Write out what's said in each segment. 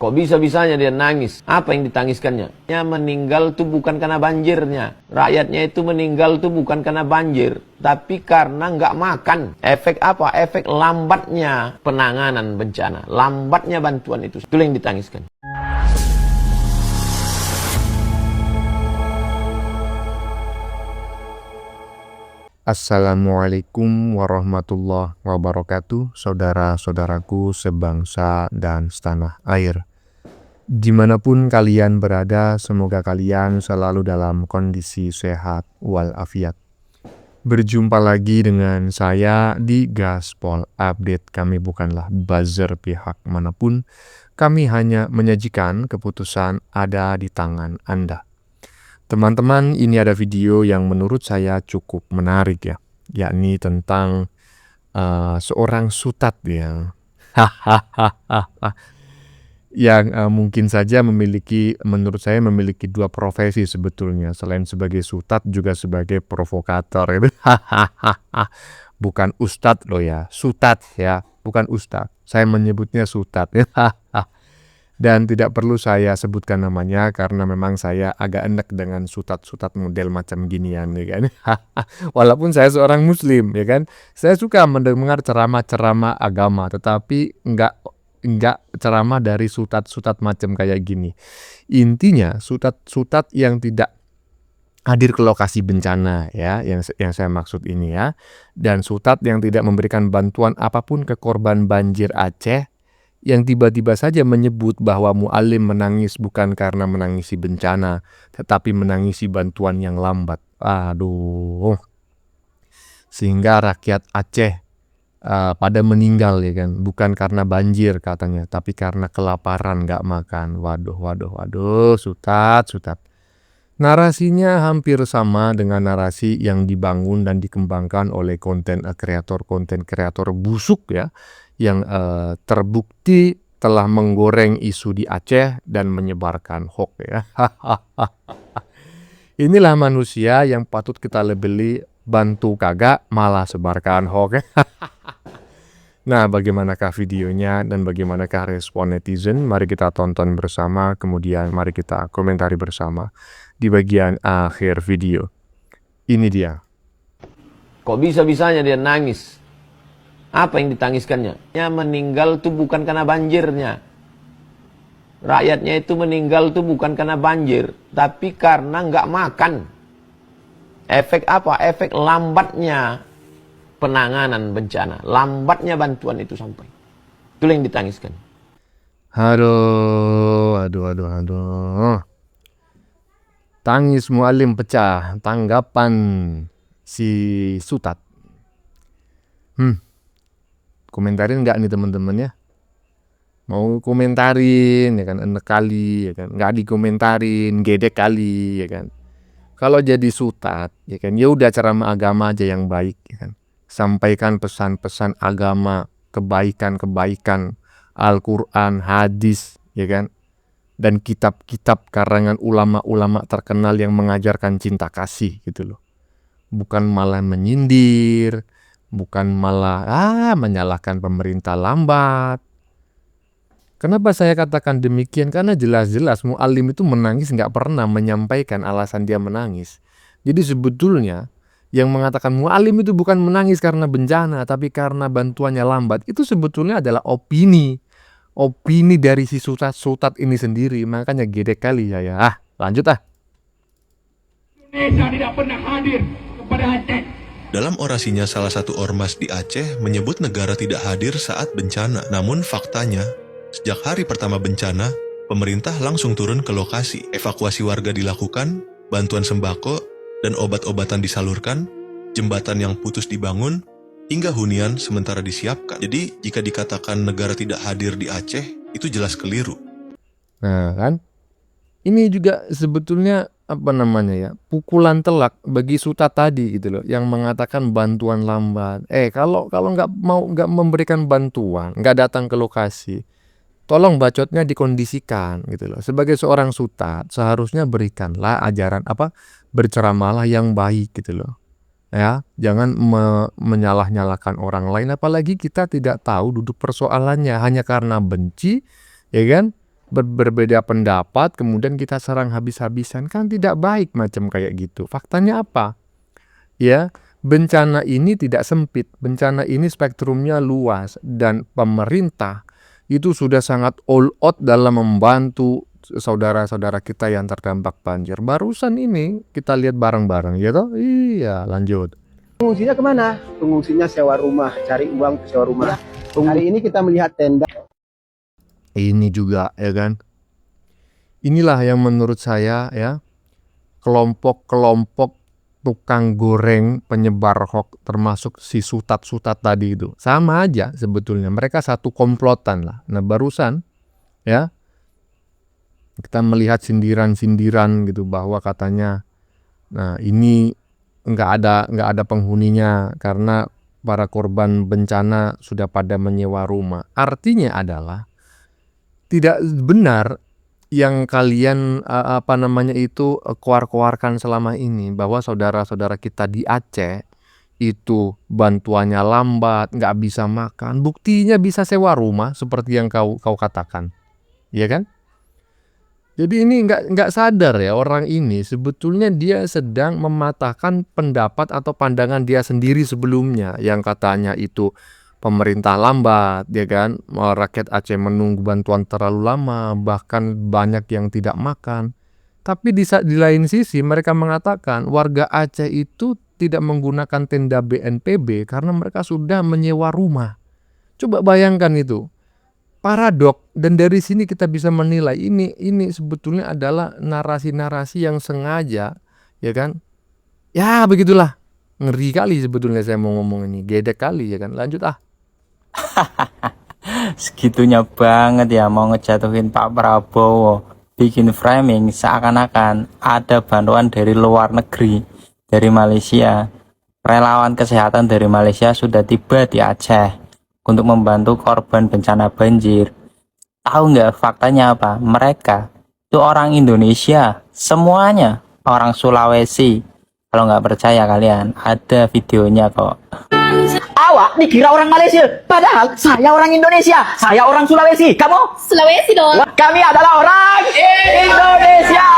Kok bisa-bisanya dia nangis? Apa yang ditangiskannya? Dia meninggal itu bukan karena banjirnya. Rakyatnya itu meninggal itu bukan karena banjir, tapi karena nggak makan. Efek apa? Efek lambatnya penanganan bencana, lambatnya bantuan itu. Itu yang ditangiskan. Assalamualaikum warahmatullahi wabarakatuh, saudara-saudaraku sebangsa dan setanah air. Dimanapun kalian berada, semoga kalian selalu dalam kondisi sehat walafiat. Berjumpa lagi dengan saya di Gaspol Update. Kami bukanlah buzzer pihak manapun, kami hanya menyajikan keputusan ada di tangan Anda. Teman-teman, ini ada video yang menurut saya cukup menarik ya, yakni tentang seorang sutat yang mungkin saja menurut saya memiliki dua profesi sebetulnya, selain sebagai sutat juga sebagai provokator gitu. Bukan ustadz loh ya, sutat ya, bukan ustadz. Saya menyebutnya sutat. Dan tidak perlu saya sebutkan namanya karena memang saya agak enek dengan sutat-sutat model macam ginian ya kan. Walaupun saya seorang muslim ya kan. Saya suka mendengar ceramah-ceramah agama, tetapi enggak ceramah dari sutat-sutat macam kayak gini. Intinya sutat-sutat yang tidak hadir ke lokasi bencana ya, yang saya maksud ini ya. Dan sutat yang tidak memberikan bantuan apapun ke korban banjir Aceh, yang tiba-tiba saja menyebut bahwa mu'alim menangis bukan karena menangisi bencana, tetapi menangisi bantuan yang lambat. Aduh. Sehingga rakyat Aceh pada meninggal ya kan, bukan karena banjir katanya, tapi karena kelaparan gak makan. Waduh, sutat. Narasinya hampir sama dengan narasi yang dibangun dan dikembangkan oleh konten kreator busuk ya, yang terbukti telah menggoreng isu di Aceh dan menyebarkan hoax ya. Inilah manusia yang patut kita labeli bantu kagak malah sebarkan hoax. Nah, bagaimanakah videonya dan bagaimanakah respon netizen? Mari kita tonton bersama, kemudian mari kita komentari bersama di bagian akhir video. Ini dia. Kok bisa-bisanya dia nangis? Apa yang ditangiskannya? Dia meninggal itu bukan karena banjirnya. Rakyatnya itu meninggal itu bukan karena banjir, tapi karena nggak makan. Efek apa? Efek lambatnya penanganan bencana, lambatnya bantuan itu sampai. Itu yang ditangiskan. Aduh. Tangis mu'alim pecah, tanggapan si sutat. Komentarin nggak nih teman-teman ya? Mau komentarin ya kan, enak kali ya kan, nggak dikomentarin, gedek kali ya kan. Kalau jadi sutat ya kan, ya udah ceramah agama aja yang baik ya kan. Sampaikan pesan-pesan agama, kebaikan-kebaikan, Al-Quran, hadis ya kan. Dan kitab-kitab karangan ulama-ulama terkenal yang mengajarkan cinta kasih gitu loh. Bukan malah menyindir, bukan malah menyalahkan pemerintah lambat. Kenapa saya katakan demikian? Karena jelas-jelas mu'alim itu menangis nggak pernah menyampaikan alasan dia menangis. Jadi sebetulnya yang mengatakan mu'alim itu bukan menangis karena bencana, tapi karena bantuannya lambat, itu sebetulnya adalah opini dari si sutat ini sendiri. Makanya gedek kali ya. Lanjut Indonesia tidak pernah hadir kepada Aceh. Dalam orasinya, salah satu ormas di Aceh menyebut negara tidak hadir saat bencana. Namun faktanya, sejak hari pertama bencana, pemerintah langsung turun ke lokasi. Evakuasi warga dilakukan, bantuan sembako dan obat-obatan disalurkan, jembatan yang putus dibangun, hingga hunian sementara disiapkan. Jadi, jika dikatakan negara tidak hadir di Aceh, itu jelas keliru. Nah kan, ini juga sebetulnya pukulan telak bagi sutat tadi gitu loh, yang mengatakan bantuan lambat. Kalau nggak memberikan bantuan, nggak datang ke lokasi, tolong bacotnya dikondisikan gitu loh. Sebagai seorang sutat seharusnya berikanlah ajaran berceramahlah yang baik gitu loh. Ya, jangan menyalah-nyalahkan orang lain, apalagi kita tidak tahu duduk persoalannya, hanya karena benci ya kan, berbeda pendapat, kemudian kita serang habis-habisan, kan tidak baik macam kayak gitu. Faktanya apa? Ya, bencana ini tidak sempit, bencana ini spektrumnya luas, dan pemerintah itu sudah sangat all out dalam membantu saudara-saudara kita yang terdampak banjir. Barusan ini kita lihat bareng-bareng, ya toh? Iya, lanjut. Pengungsinya kemana? Pengungsinya sewa rumah, cari uang untuk sewa rumah. Hari ini kita melihat tenda. Ini juga, ya kan? Inilah yang menurut saya, ya, kelompok-kelompok tukang goreng penyebar hoax, termasuk si sutat-sutat tadi itu. Sama aja sebetulnya, mereka satu komplotan lah. Nah, barusan, ya, kita melihat sindiran-sindiran gitu bahwa katanya, nah ini nggak ada penghuninya karena para korban bencana sudah pada menyewa rumah. Artinya adalah tidak benar yang kalian keluarkan selama ini, bahwa saudara-saudara kita di Aceh itu bantuannya lambat, nggak bisa makan. Buktinya bisa sewa rumah seperti yang kau katakan, ya kan? Jadi ini nggak sadar ya, orang ini sebetulnya dia sedang mematahkan pendapat atau pandangan dia sendiri sebelumnya yang katanya itu pemerintah lambat, ya kan? Rakyat Aceh menunggu bantuan terlalu lama, bahkan banyak yang tidak makan. Tapi di lain sisi mereka mengatakan warga Aceh itu tidak menggunakan tenda BNPB karena mereka sudah menyewa rumah. Coba bayangkan itu. Paradok, dan dari sini kita bisa menilai ini sebetulnya adalah narasi-narasi yang sengaja, ya kan? Ya begitulah. Ngeri kali sebetulnya saya mau ngomong ini, gedek kali, ya kan? Lanjut ah. Segitunya banget ya mau ngejatuhin Pak Prabowo, bikin framing seakan-akan ada bantuan dari luar negeri, dari Malaysia. Relawan kesehatan dari Malaysia sudah tiba di Aceh untuk membantu korban bencana banjir. Tahu nggak faktanya apa? Mereka itu orang Indonesia, semuanya orang Sulawesi. Kalau nggak percaya kalian, ada videonya kok. Awak dikira orang Malaysia, padahal saya orang Indonesia. Saya orang Sulawesi. Kamu? Sulawesi dong. Kami adalah orang Indonesia.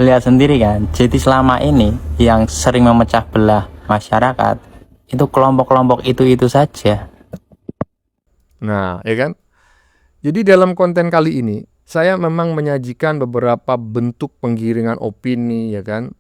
Lihat sendiri kan, jadi selama ini yang sering memecah belah masyarakat itu kelompok-kelompok itu saja. Nah, ya kan? Jadi dalam konten kali ini saya memang menyajikan beberapa bentuk penggiringan opini, ya kan?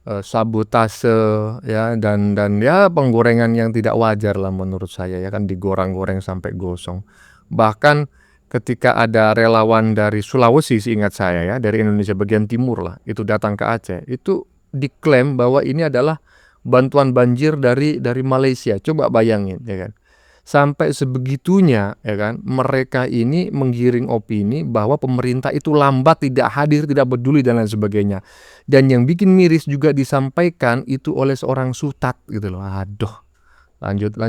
Sabotase, ya, dan ya penggorengan yang tidak wajar lah menurut saya, ya kan, digoreng-goreng sampai gosong. Bahkan ketika ada relawan dari Sulawesi, seingat saya ya, dari Indonesia bagian timur lah, itu datang ke Aceh, itu diklaim bahwa ini adalah bantuan banjir dari Malaysia. Coba bayangin, ya kan? Sampai sebegitunya, ya kan, mereka ini menggiring opini bahwa pemerintah itu lambat, tidak hadir, tidak peduli dan lain sebagainya. Dan yang bikin miris juga disampaikan itu oleh seorang sutat gitu loh. Aduh. Lanjut.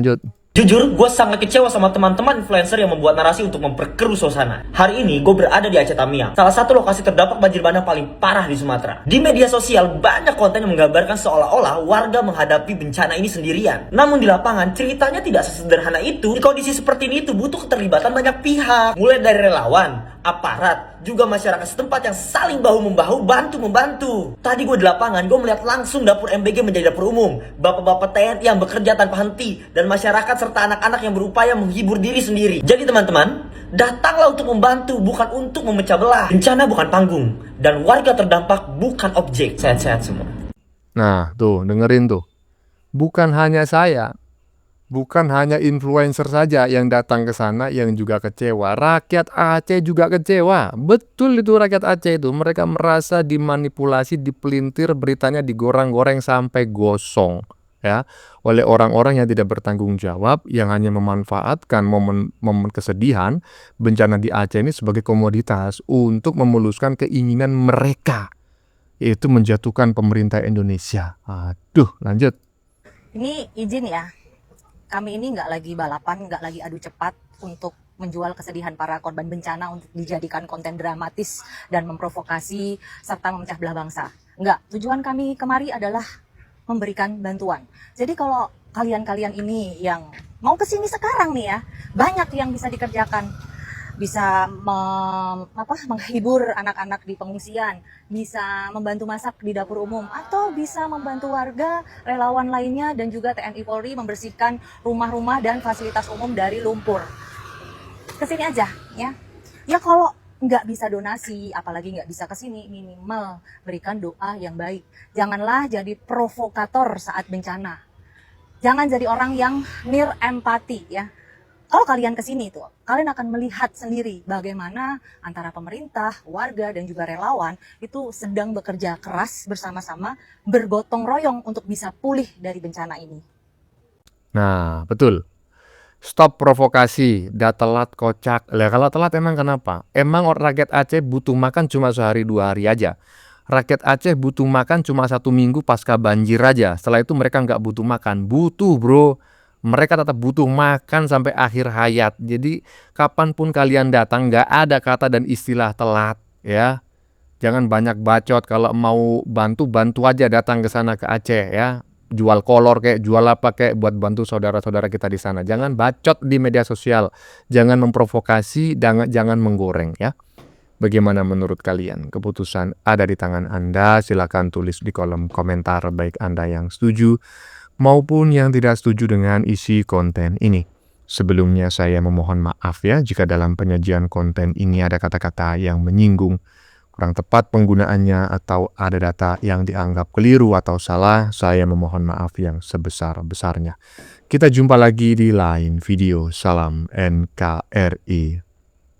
Jujur, gue sangat kecewa sama teman-teman influencer yang membuat narasi untuk memperkeruh suasana. Hari ini gue berada di Aceh Tamiang, salah satu lokasi terdampak banjir bandang paling parah di Sumatera. Di media sosial banyak konten yang menggambarkan seolah-olah warga menghadapi bencana ini sendirian. Namun di lapangan ceritanya tidak sesederhana itu. Di kondisi seperti ini itu butuh keterlibatan banyak pihak, mulai dari relawan, aparat, juga masyarakat setempat yang saling bahu-membahu bantu-membantu. Tadi gue di lapangan, gue melihat langsung dapur MBG menjadi dapur umum, bapak-bapak TNI yang bekerja tanpa henti, dan masyarakat serta anak-anak yang berupaya menghibur diri sendiri. Jadi teman-teman, datanglah untuk membantu, bukan untuk memecah belah. Bencana bukan panggung, dan warga terdampak bukan objek. Sehat-sehat semua. Nah, tuh, dengerin tuh. Bukan hanya saya, bukan hanya influencer saja yang datang ke sana yang juga kecewa. Rakyat Aceh juga kecewa. Betul itu rakyat Aceh itu. Mereka merasa dimanipulasi, dipelintir, beritanya digoreng-goreng sampai gosong, ya, oleh orang-orang yang tidak bertanggung jawab, yang hanya memanfaatkan momen kesedihan bencana di Aceh ini sebagai komoditas untuk memuluskan keinginan mereka, yaitu menjatuhkan pemerintah Indonesia. Aduh, lanjut. Ini izin ya, kami ini nggak lagi balapan, nggak lagi adu cepat untuk menjual kesedihan para korban bencana untuk dijadikan konten dramatis dan memprovokasi serta memecah belah bangsa. Nggak, tujuan kami kemari adalah memberikan bantuan. Jadi kalau kalian-kalian ini yang mau kesini sekarang nih ya, banyak yang bisa dikerjakan. bisa menghibur anak-anak di pengungsian, bisa membantu masak di dapur umum, atau bisa membantu warga, relawan lainnya, dan juga TNI Polri membersihkan rumah-rumah dan fasilitas umum dari lumpur. Kesini aja ya. Ya kalau nggak bisa donasi, apalagi nggak bisa kesini, minimal berikan doa yang baik. Janganlah jadi provokator saat bencana. Jangan jadi orang yang near empati ya. Kalau kalian kesini tuh, kalian akan melihat sendiri bagaimana antara pemerintah, warga, dan juga relawan itu sedang bekerja keras bersama-sama, bergotong royong untuk bisa pulih dari bencana ini. Nah, betul. Stop provokasi, dah telat kocak. Lah kalau telat emang kenapa? Emang rakyat Aceh butuh makan cuma sehari 2 hari aja. Rakyat Aceh butuh makan cuma 1 minggu pasca banjir aja. Setelah itu mereka nggak butuh makan. Butuh bro. Mereka tetap butuh makan sampai akhir hayat. Jadi kapanpun kalian datang nggak ada kata dan istilah telat ya. Jangan banyak bacot. Kalau mau bantu aja datang ke sana ke Aceh ya. Jual kolor kayak jual apa kayak buat bantu saudara-saudara kita di sana. Jangan bacot di media sosial. Jangan memprovokasi, jangan menggoreng ya. Bagaimana menurut kalian? Keputusan ada di tangan Anda. Silakan tulis di kolom komentar baik Anda yang setuju maupun yang tidak setuju dengan isi konten ini. Sebelumnya saya memohon maaf ya jika dalam penyajian konten ini ada kata-kata yang menyinggung, kurang tepat penggunaannya, atau ada data yang dianggap keliru atau salah. Saya memohon maaf yang sebesar-besarnya. Kita jumpa lagi di lain video. Salam NKRI.